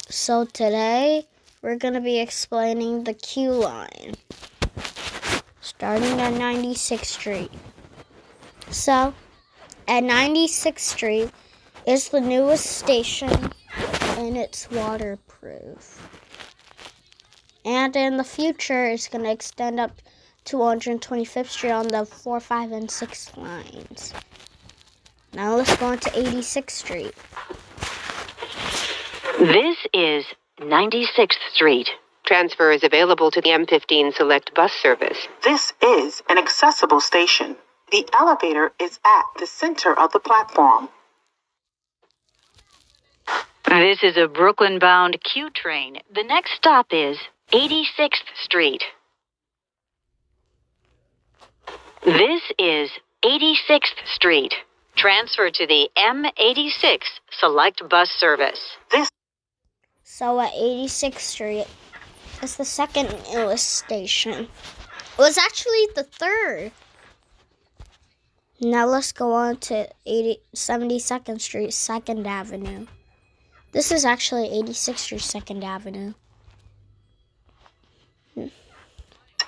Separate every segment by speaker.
Speaker 1: So today we're going to be explaining the Q line, starting at 96th Street. So, at 96th Street is the newest station and it's waterproof. And in the future, it's going to extend up to 125th Street on the 4, 5, and 6 lines. Now let's go on to 86th Street.
Speaker 2: This is 96th Street. Transfer is available to the M15 Select Bus Service.
Speaker 3: This is an accessible station. The elevator is at the center of the platform.
Speaker 2: This is a Brooklyn-bound Q train. The next stop is 86th Street. This is 86th Street. Transfer to the M86 Select Bus Service.
Speaker 1: So at 86th Street is the second newest station. It was actually the third. Now let's go on to 72nd Street, 2nd Avenue. This is actually 86th Street, 2nd Avenue.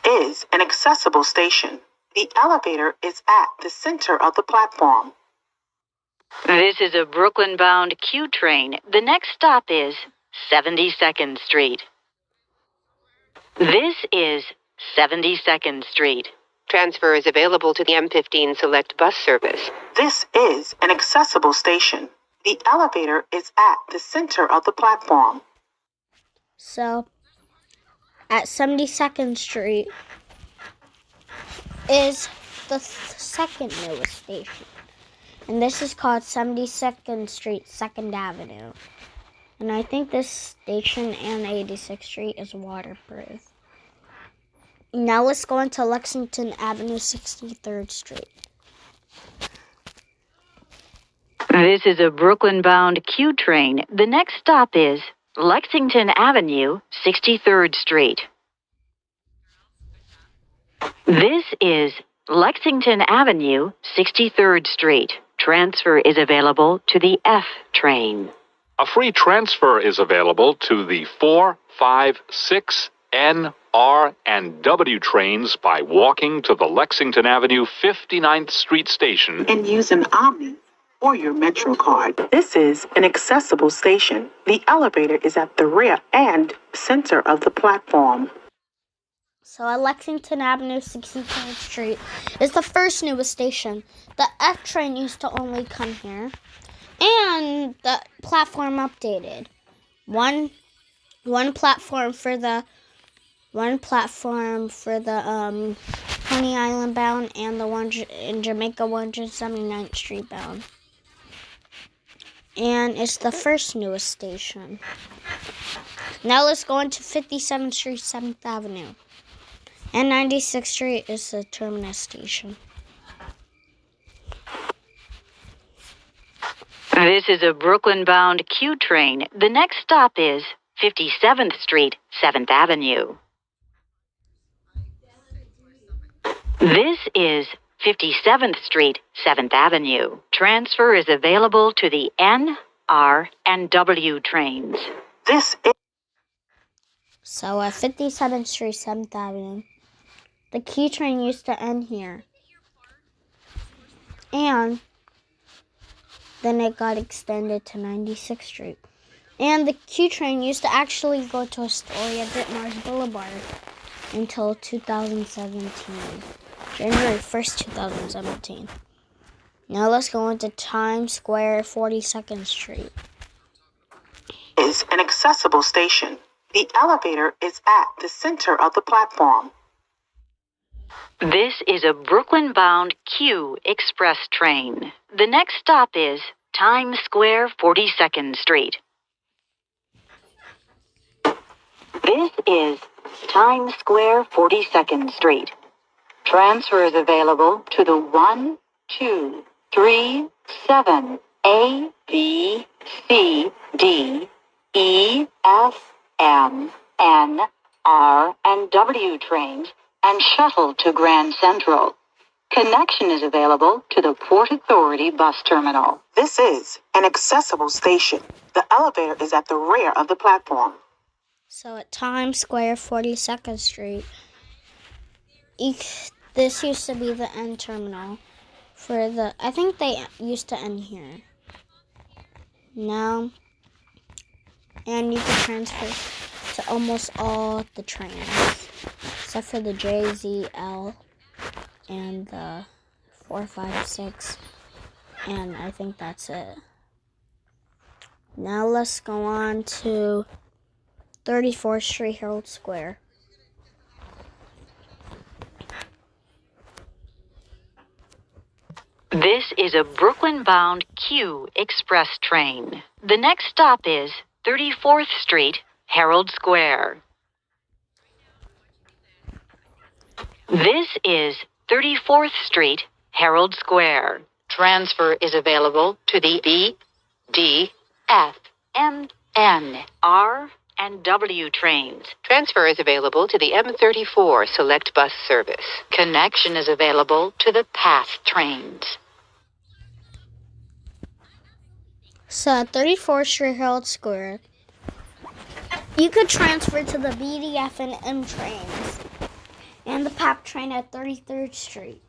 Speaker 3: Is an accessible station. The elevator is at the center of the platform.
Speaker 2: This is a Brooklyn-bound Q train. The next stop is 72nd Street. This is 72nd Street. Transfer is available to the M15 Select Bus Service.
Speaker 3: This is an accessible station. The elevator is at the center of the platform.
Speaker 1: So, at 72nd Street is the second newest station. And this is called 72nd Street, 2nd Avenue. And I think this station and 86th Street is waterproof. Now let's go into Lexington Avenue, 63rd Street.
Speaker 2: This is a Brooklyn-bound Q train. The next stop is Lexington Avenue, 63rd Street. This is Lexington Avenue, 63rd Street. Transfer is available to the F train.
Speaker 4: A free transfer is available to the 4, 5, 6, N, R, and W trains by walking to the Lexington Avenue 59th Street station
Speaker 3: And use an Omni or your Metro card. This is an accessible station. The elevator is at the rear and center of the platform.
Speaker 1: So at Lexington Avenue, 63rd Street is the first newest station. The F train used to only come here. And the platform updated. One platform for the Coney Island bound and the one in Jamaica 179th Street bound. And it's the first newest station. Now let's go into 57th Street, 7th Avenue. And 96th Street is the terminus station.
Speaker 2: This is a Brooklyn-bound Q train. The next stop is 57th Street, 7th Avenue. This is 57th Street, 7th Avenue. Transfer is available to the N, R, and W trains.
Speaker 1: So at 57th Street, 7th Avenue, the Q train used to end here. And then it got extended to 96th Street. And the Q train used to actually go to Astoria Ditmars Boulevard until 2017. January 1st, 2017. Now let's go into Times Square, 42nd Street.
Speaker 3: Is an accessible station. The elevator is at the center of the platform.
Speaker 2: This is a Brooklyn-bound Q Express train. The next stop is Times Square, 42nd Street. This is Times Square, 42nd Street. Transfer is available to the 1, 2, 3, 7, A, B, C, D, E, F, M, N, R, and W trains and shuttle to Grand Central. Connection is available to the Port Authority bus terminal.
Speaker 3: This is an accessible station. The elevator is at the rear of the platform.
Speaker 1: So at Times Square, 42nd Street, this used to be the end terminal for the, I think they used to end here. Now, and you can transfer to almost all the trains, except for the JZL and the 456, and I think that's it. Now let's go on to 34th Street, Herald Square.
Speaker 2: This is a Brooklyn-bound Q Express train. The next stop is 34th Street, Herald Square. This is 34th Street, Herald Square. Transfer is available to the B, D, F, M, N, R, and W trains. Transfer is available to the M34 Select Bus Service. Connection is available to the PATH trains.
Speaker 1: So at 34th Street, Herald Square, you could transfer to the BDF and M trains and the PAP train at 33rd Street.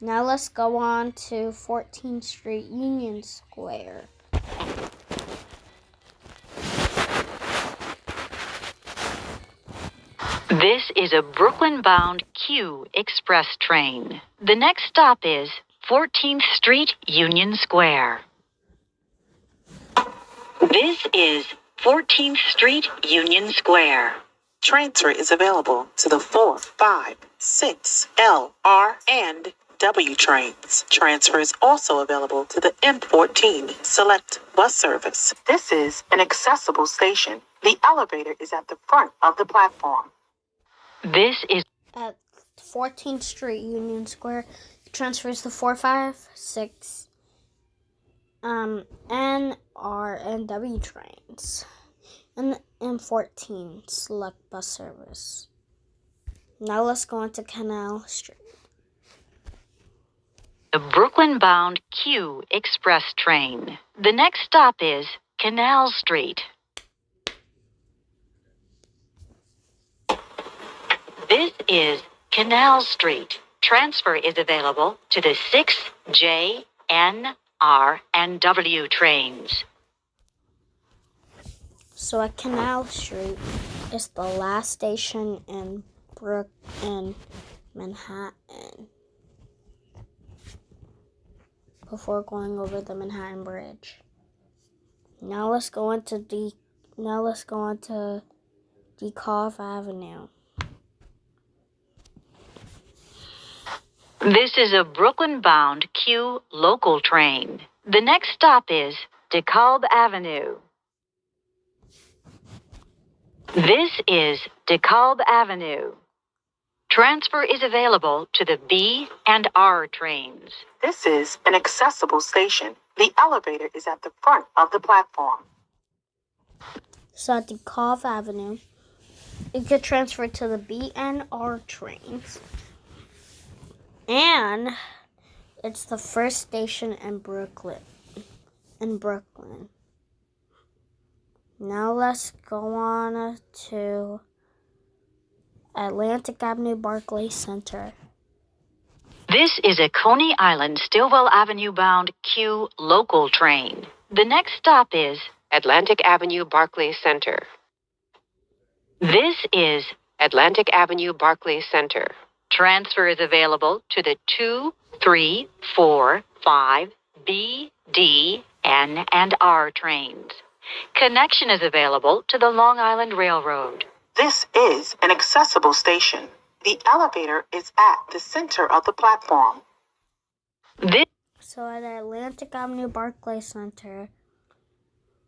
Speaker 1: Now let's go on to 14th Street, Union Square.
Speaker 2: This is a Brooklyn-bound Q Express train. The next stop is 14th Street, Union Square. This is 14th Street, Union Square.
Speaker 3: Transfer is available to the 4, 5, 6, L, R, and W trains. Transfer is also available to the M14 Select Bus Service. This is an accessible station. The elevator is at the front of the platform.
Speaker 2: This is
Speaker 1: At 14th Street, Union Square, transfers to 4, 5, 6, N, R, and W trains. And the M14 Select Bus Service. Now let's go on to Canal Street.
Speaker 2: a Brooklyn-bound Q Express train. The next stop is Canal Street. This is Canal Street. Transfer is available to the 6, J, N, R, and W trains.
Speaker 1: So at Canal Street is the last station in Manhattan before going over the Manhattan Bridge. Now let's go on to DeKalb Avenue.
Speaker 2: This is a Brooklyn-bound Q local train. The next stop is DeKalb Avenue. This is DeKalb Avenue. Transfer is available to the B and R trains.
Speaker 3: This is an accessible station. The elevator is at the front of the platform.
Speaker 1: So at DeKalb Avenue, you could transfer to the B and R trains. And it's the first station in Brooklyn. Now let's go on to Atlantic Avenue, Barclays Center.
Speaker 2: This is a Coney Island, Stillwell Avenue bound Q local train. The next stop is Atlantic Avenue, Barclays Center. This is Atlantic Avenue, Barclays Center. Transfer is available to the 2, 3, 4, 5, B, D, N, and R trains. Connection is available to the Long Island Railroad.
Speaker 3: This is an accessible station. The elevator is at the center of the platform.
Speaker 1: So at Atlantic Avenue, Barclays Center,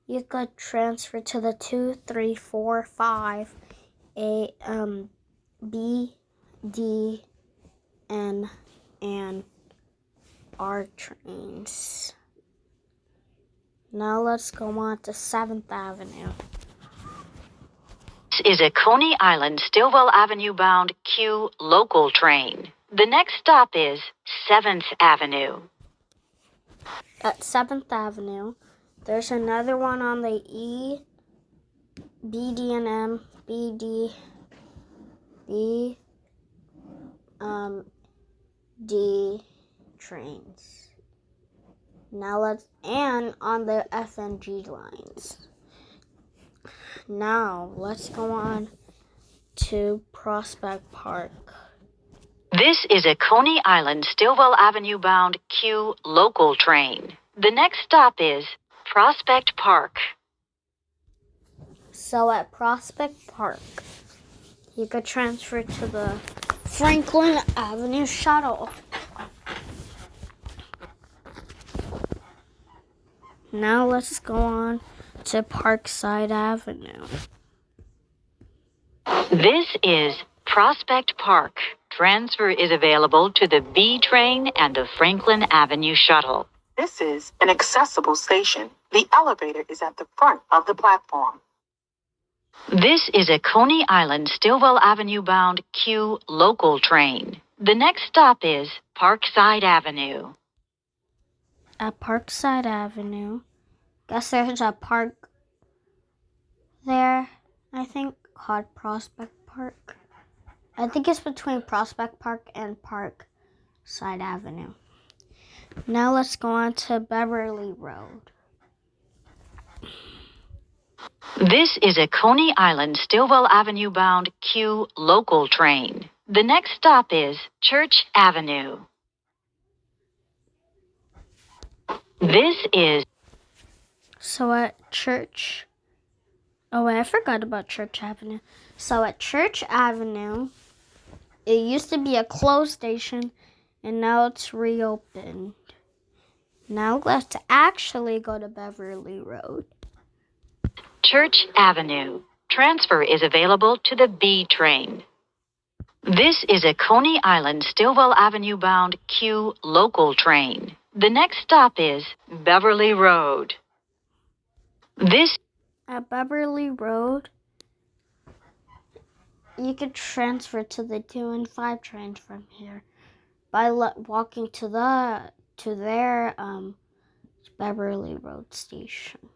Speaker 1: you could transfer to the 2, 3, 4, 5, B, D, N, and R trains. Now let's go on to 7th Avenue.
Speaker 2: This is a Coney Island, Stillwell Avenue bound Q local train. The next stop is 7th Avenue.
Speaker 1: At 7th Avenue, there's another one on the E, BD and M, BD, B, D trains. And on the F and G lines. Now, let's go on to Prospect Park.
Speaker 2: This is a Coney Island Stillwell Avenue bound Q local train. The next stop is Prospect Park.
Speaker 1: So at Prospect Park, you could transfer to the Franklin Avenue shuttle. Now let's go on to Parkside Avenue.
Speaker 2: This is Prospect Park. Transfer is available to the B train and the Franklin Avenue shuttle.
Speaker 3: This is an accessible station. The elevator is at the front of the platform.
Speaker 2: This is a Coney Island Stillwell Avenue bound Q local train. The next stop is Parkside Avenue.
Speaker 1: At Parkside Avenue, guess there's a park there, I think, called Prospect Park. I think it's between Prospect Park and Parkside Avenue. Now let's go on to Beverly Road.
Speaker 2: This is a Coney Island Stillwell Avenue bound Q local train. The next stop is Church Avenue. This is
Speaker 1: So at Church, oh wait, I forgot about Church Avenue. So at Church Avenue, it used to be a closed station and now it's reopened. Now let's actually go to Beverly Road.
Speaker 2: Church Avenue. Transfer is available to the B train. This is a Coney Island Stillwell Avenue bound Q local train. The next stop is Beverly Road. This
Speaker 1: At Beverly Road, you could transfer to the 2 and 5 trains from here by walking to their Beverly Road station.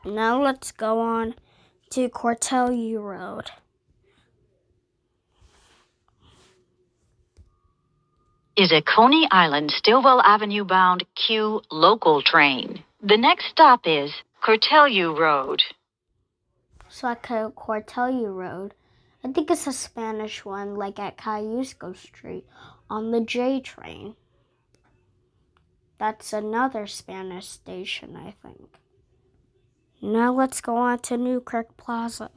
Speaker 1: Now let's go on to Cortelyou Road.
Speaker 2: is a Coney Island Stillwell Avenue bound Q local train. The next stop is Cortelyou Road.
Speaker 1: So at Cortelyou Road, I think it's a Spanish one, like at Cayusco Street on the J train. That's another Spanish station, I think. Now let's go on to Newkirk Plaza.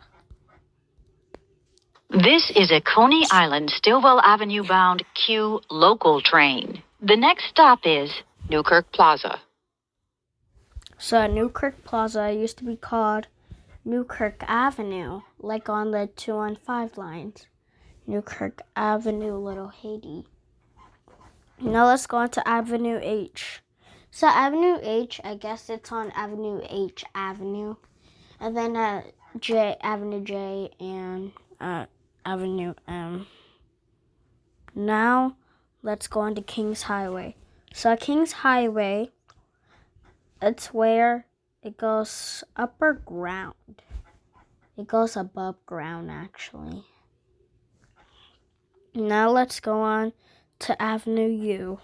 Speaker 2: This is a Coney Island Stillwell Avenue bound Q local train. The next stop is Newkirk Plaza.
Speaker 1: So at Newkirk Plaza, it used to be called Newkirk Avenue, like on the 2 and 5 lines. Newkirk Avenue, Little Haiti. Now let's go on to Avenue H. So Avenue H, I guess it's on Avenue H Avenue. And then Avenue J and Avenue M. Now let's go on to Kings Highway. So at Kings Highway, it's where it goes upper ground. It goes above ground, actually. Now let's go on to Avenue U.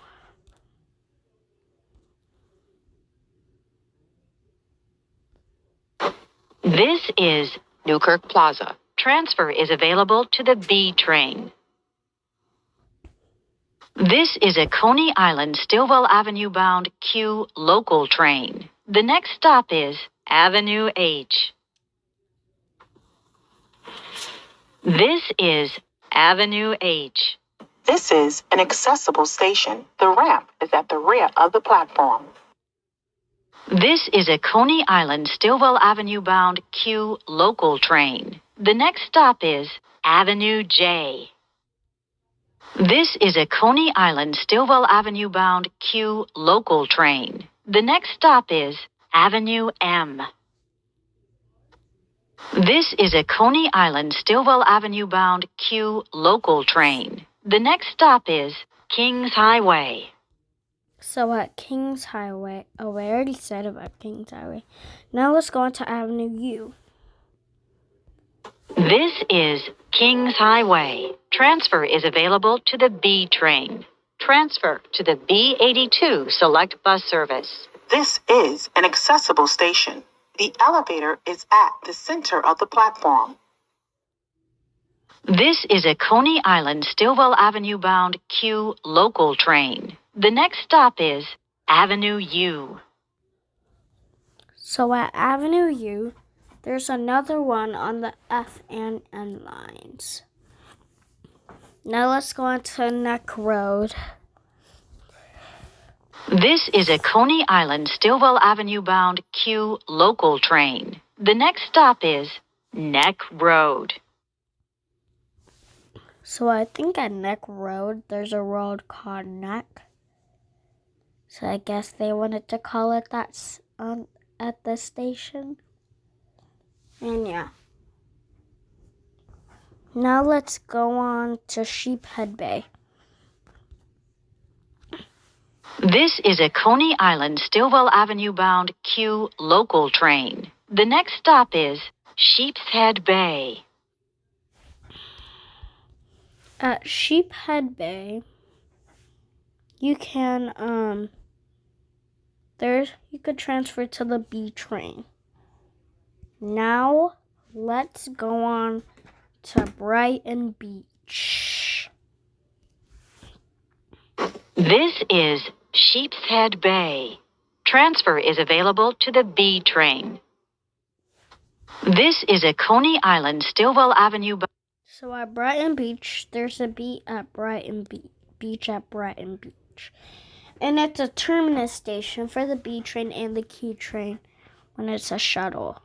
Speaker 2: This is Newkirk Plaza. Transfer is available to the B train. This is a Coney Island Stillwell Avenue bound Q local train. The next stop is Avenue H. This is Avenue H.
Speaker 3: This is an accessible station. The ramp is at the rear of the platform.
Speaker 2: This is a Coney Island Stillwell Avenue bound Q local train. The next stop is Avenue J. This is a Coney Island Stillwell Avenue bound Q local train. The next stop is Avenue M. This is a Coney Island Stillwell Avenue bound Q local train. The next stop is Kings Highway.
Speaker 1: So at Kings Highway, oh, I already said about Kings Highway. Now let's go on to Avenue U.
Speaker 2: This is Kings Highway. Transfer is available to the B train. Transfer to the B82 Select Bus Service.
Speaker 3: This is an accessible station. The elevator is at the center of the platform.
Speaker 2: This is a Coney Island Stillwell Avenue bound Q local train. The next stop is Avenue U.
Speaker 1: So at Avenue U, there's another one on the F and N lines. Now let's go on to Neck Road.
Speaker 2: This is a Coney Island Stillwell Avenue bound Q local train. The next stop is Neck Road.
Speaker 1: So I think at Neck Road, there's a road called Neck. So I guess they wanted to call it that at the station. And yeah. Now let's go on to Sheephead Bay.
Speaker 2: This is a Coney Island Stillwell Avenue bound Q local train. The next stop is Sheepshead Bay.
Speaker 1: At Sheephead Bay, you can you could transfer to the B train. Now let's go on to Brighton Beach.
Speaker 2: This is Sheepshead Bay. Transfer is available to the B train. This is a Coney Island Stillwell Avenue.
Speaker 1: So at Brighton Beach, there's a B at Brighton Beach at Brighton Beach. And it's a terminus station for the B train and the Q train when it's a shuttle.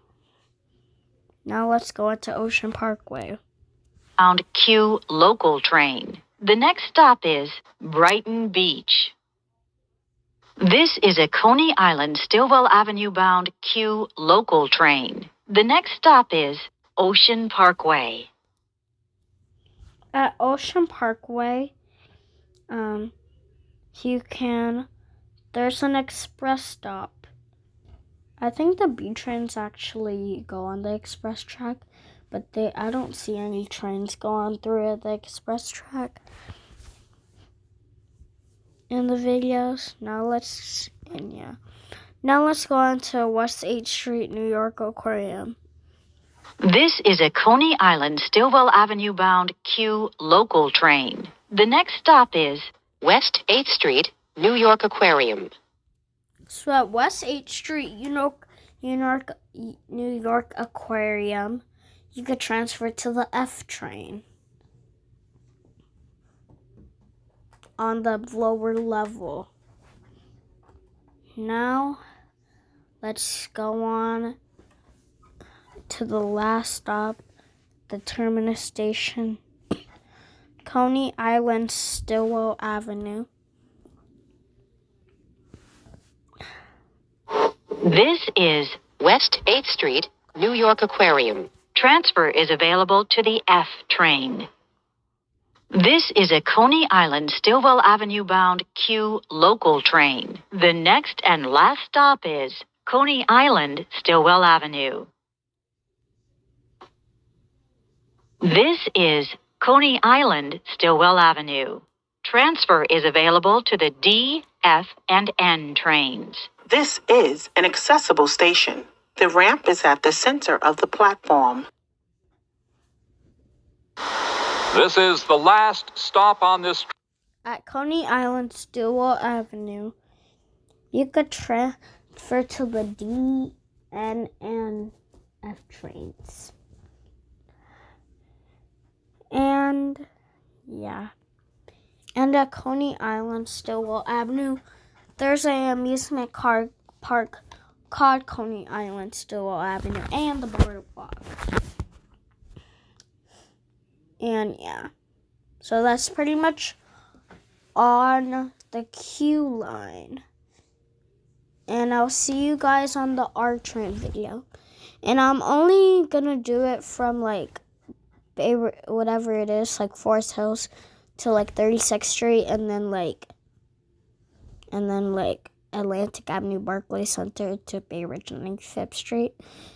Speaker 1: Now let's go into Ocean Parkway.
Speaker 2: Bound Q local train. The next stop is Brighton Beach. This is a Coney Island Stillwell Avenue bound Q local train. The next stop is Ocean Parkway.
Speaker 1: At Ocean Parkway, there's an express stop. I think the B trains actually go on the express track, but I don't see any trains go on through the express track in the videos. Now let's go on to West 8th Street, New York Aquarium.
Speaker 2: This is a Coney Island Stillwell Avenue bound Q local train. The next stop is West 8th Street, New York Aquarium.
Speaker 1: So at West 8th Street, New York Aquarium, you could transfer to the F train on the lower level. Now, let's go on to the last stop, the terminus station, Coney Island Stillwell Avenue.
Speaker 2: This is West 8th Street, New York Aquarium. Transfer is available to the F train. This is a Coney Island Stillwell Avenue bound Q local train. The next and last stop is Coney Island Stillwell Avenue. This is Coney Island Stillwell Avenue. Transfer is available to the D, F, and N trains.
Speaker 3: This is an accessible station. The ramp is at the center of the platform.
Speaker 4: This is the last stop on this.
Speaker 1: At Coney Island Stillwell Avenue, you could transfer to the D, N, and F trains. And yeah. And at Coney Island Stillwell Avenue, there's an amusement park called Coney Island Stillwell Avenue and the boardwalk. And yeah. So that's pretty much on the Q line. And I'll see you guys on the R train video. And I'm only gonna do it from like whatever it is, like Forest Hills to like 36th Street, and then like Atlantic Avenue, Barclay Center to Bay Ridge and 95th Street.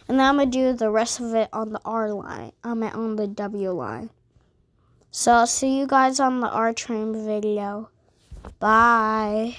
Speaker 1: And then I'm gonna do the rest of it on the R line. On the W line. So I'll see you guys on the R train video. Bye.